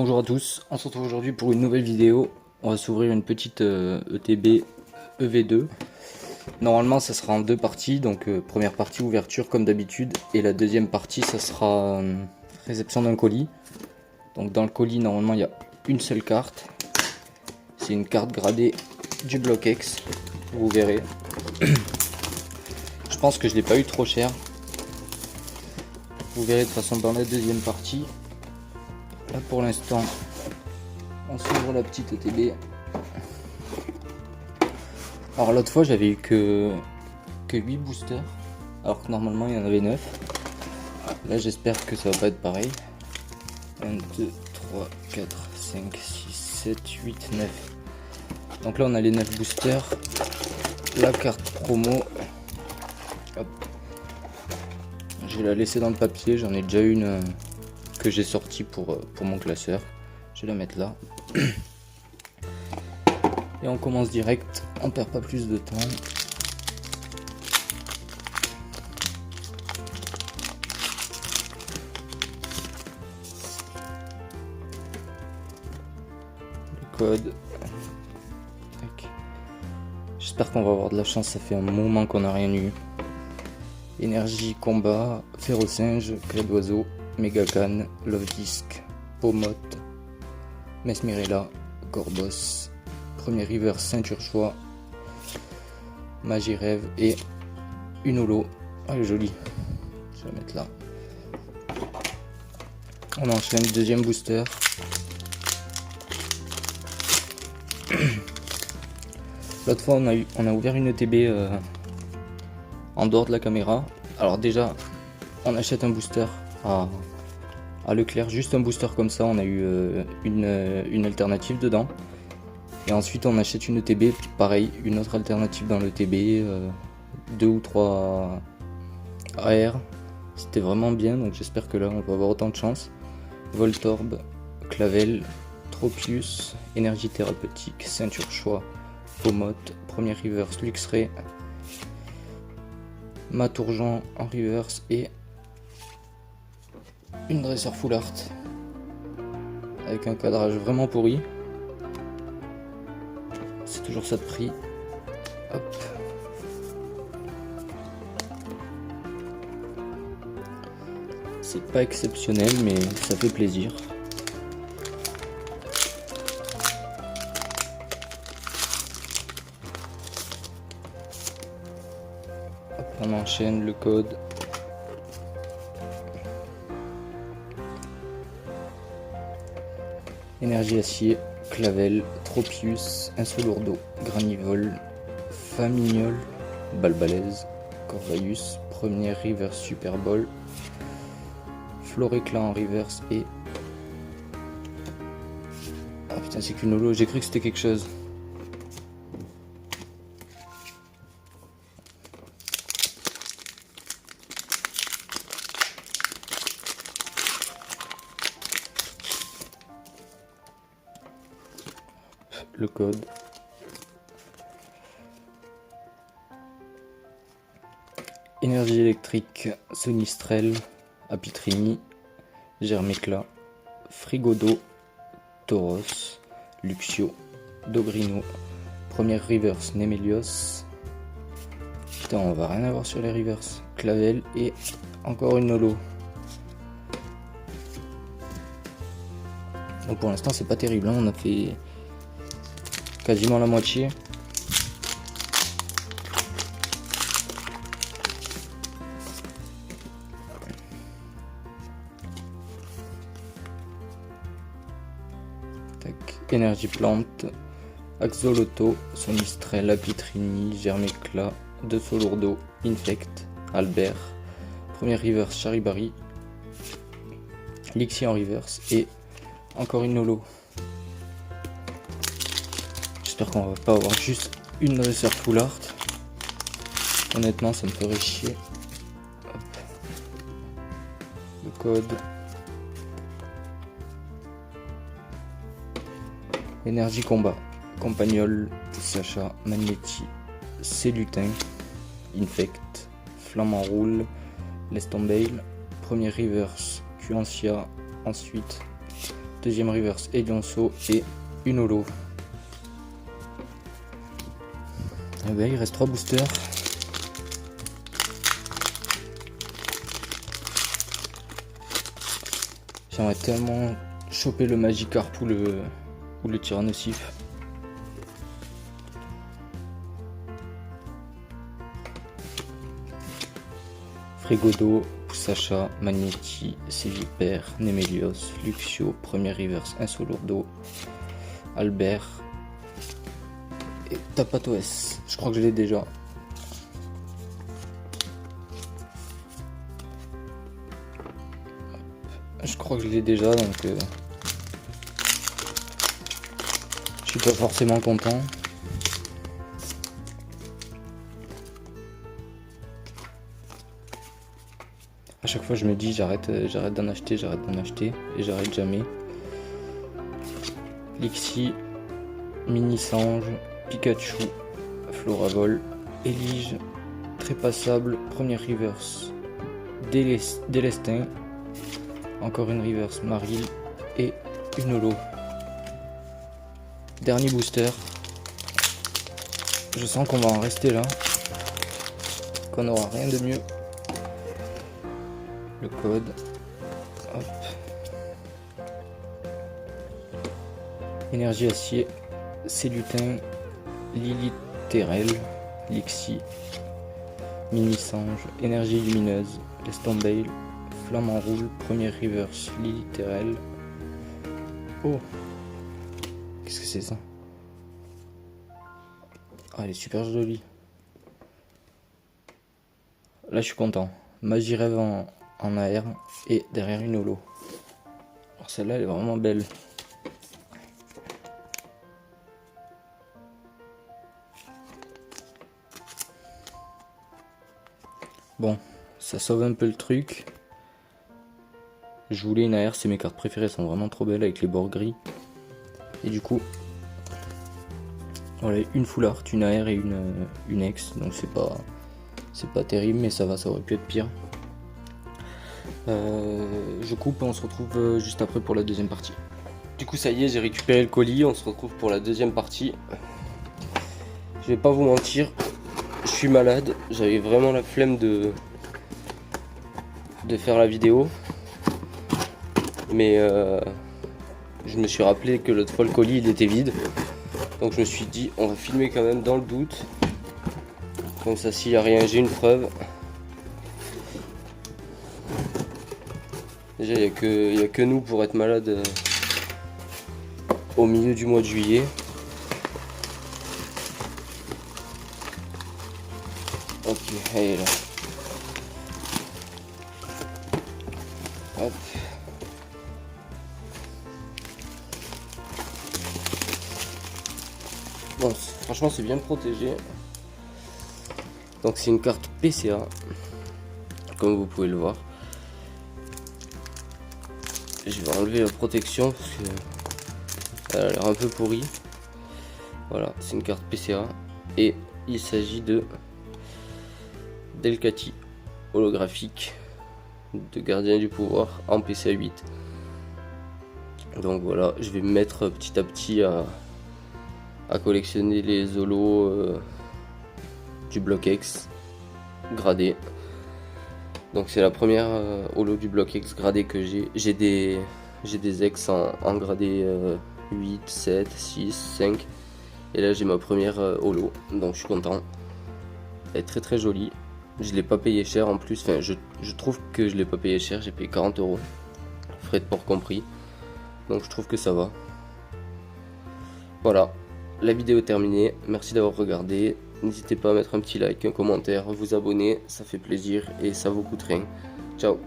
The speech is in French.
Bonjour à tous, on se retrouve aujourd'hui pour une nouvelle vidéo. On va s'ouvrir une petite ETB EV2. Normalement ça sera en deux parties, donc première partie ouverture comme d'habitude, et la deuxième partie ça sera réception d'un colis. Donc dans le colis normalement il y a une seule carte, c'est une carte gradée du Block-X, vous verrez. Je pense que je l'ai pas eu trop cher, vous verrez de toute façon dans la deuxième partie. Là pour l'instant on s'ouvre la petite ETB. Alors l'autre fois j'avais eu que 8 boosters, alors que normalement il y en avait 9. Là j'espère que ça va pas être pareil. 1, 2, 3, 4, 5, 6, 7, 8, 9. Donc là on a les 9 boosters. La carte promo. Hop. Je vais la laisser dans le papier, j'en ai déjà une que j'ai sortie pour mon classeur. Je vais la mettre là. Et on commence direct, on perd pas plus de temps. Le code. J'espère qu'on va avoir de la chance, ça fait un moment qu'on n'a rien eu. Énergie, combat, Férocinge, Clé d'oiseau, Megacan, Love Disc, Pomote, Mesmerella, Gorbos, Premier River, Ceinture Choix, Magie Rêve et une holo. Ah, elle est jolie. Je vais la mettre là. On enchaîne, deuxième booster. L'autre fois, on a ouvert une ETB en dehors de la caméra. Alors déjà, on achète un booster à Leclerc, juste un booster comme ça, on a eu une alternative dedans. Et ensuite on achète une ETB, pareil, une autre alternative dans l'ETB, 2 ou 3 AR. C'était vraiment bien, donc j'espère que là on va avoir autant de chance. Voltorb, Clavel, Tropius, Énergie Thérapeutique, Ceinture Choix, Pomote, Premier Reverse, Luxray, Matourgeon en reverse et une dresseur full art avec un cadrage vraiment pourri. C'est toujours ça de prix. Hop. C'est pas exceptionnel mais ça fait plaisir. Hop, on enchaîne le code. Énergie acier, Clavel, Tropius, Insolurdo, Granivol, Famignol, Balbalaise, Corvaius, Première Reverse Super Bowl, Floréclat en reverse et... Ah putain, c'est qu'une holo, j'ai cru que c'était quelque chose. Le code. Énergie électrique, Sonistrel, Apitrini, Germéclat, Frigodo, Tauros, Luxio, Dogrino, Première Reverse, Nemelios. Putain, on va rien avoir sur les reverse. Clavel et encore une holo. Donc pour l'instant c'est pas terrible, hein. On a fait quasiment la moitié. Tac. Énergie plante, Axolotl, Sonistrel, Apitrini, Germéclat, De Solurdo, Infect, Albert, Première Reverse, Charibari, Lixie en reverse et encore une holo. J'espère qu'on va pas avoir juste une dresseur full art. Honnêtement, ça me ferait chier. Hop. Le code. Énergie combat. Campagnol, Sacha, Magnéti, Célutin, Infect, Flamme en roule, Lestombail, Premier reverse, Cuancia, ensuite deuxième reverse Elionceau et une holo. Ah ben, il reste 3 boosters. J'aimerais tellement choper le Magikarp ou le Tyrannosif. Frégodo, Sacha, Magnéti, Sévipère, Nemelios, Luxio, premier reverse, Insolurdo, Albert et Tapatoes. Je crois que je l'ai déjà. Je crois que je l'ai déjà, donc je suis pas forcément content. À chaque fois je me dis j'arrête d'en acheter et j'arrête jamais. Lixie, Mini-Sange, Pikachu, Floravol, Elige, Trépassable, première reverse, Délestin, encore une reverse, Maril et une holo. Dernier booster. Je sens qu'on va en rester là, qu'on n'aura rien de mieux. Le code, hop. Énergie acier, Célutin, Lilithérel, Lixie, Mini-Sange, énergie lumineuse, Estambail, Flamme en roule, première reverse, Lilithérel. Oh, qu'est-ce que c'est ça? Ah, elle est super jolie. Là, je suis content. Magirêve en AR et derrière une holo. Alors celle-là, elle est vraiment belle. Bon, ça sauve un peu le truc. Je voulais une AR, c'est mes cartes préférées, elles sont vraiment trop belles avec les bords gris. Et du coup, voilà, une full art, une AR et une ex, donc c'est pas terrible, mais ça va, ça aurait pu être pire. Je coupe et on se retrouve juste après pour la deuxième partie. Du coup ça y est, j'ai récupéré le colis, on se retrouve pour la deuxième partie. Je vais pas vous mentir, je suis malade, j'avais vraiment la flemme de faire la vidéo. Mais je me suis rappelé que l'autre fois le colis il était vide. Donc je me suis dit on va filmer quand même dans le doute. Comme ça s'il n'y a rien j'ai une preuve. Déjà il n'y a que nous pour être malade au milieu du mois de juillet. Ok, elle est là. Hop. Bon, franchement c'est bien protégé. Donc c'est une carte PCA, comme vous pouvez le voir. Je vais enlever la protection parce qu'elle a l'air un peu pourrie. Voilà, c'est une carte PCA et il s'agit de Delcatty holographique de Gardien du Pouvoir en PCA 8. Donc voilà, je vais me mettre petit à petit à collectionner les holos du bloc X gradé. Donc c'est la première holo du bloc X gradé que j'ai. J'ai des ex en gradé 8, 7, 6, 5. Et là j'ai ma première holo. Donc je suis content. Elle est très très jolie. Je l'ai pas payé cher en plus. Enfin je trouve que je l'ai pas payé cher. J'ai payé 40 €. Frais de port compris. Donc je trouve que ça va. Voilà. La vidéo est terminée. Merci d'avoir regardé. N'hésitez pas à mettre un petit like, un commentaire, vous abonner, ça fait plaisir et ça vous coûte rien. Ciao.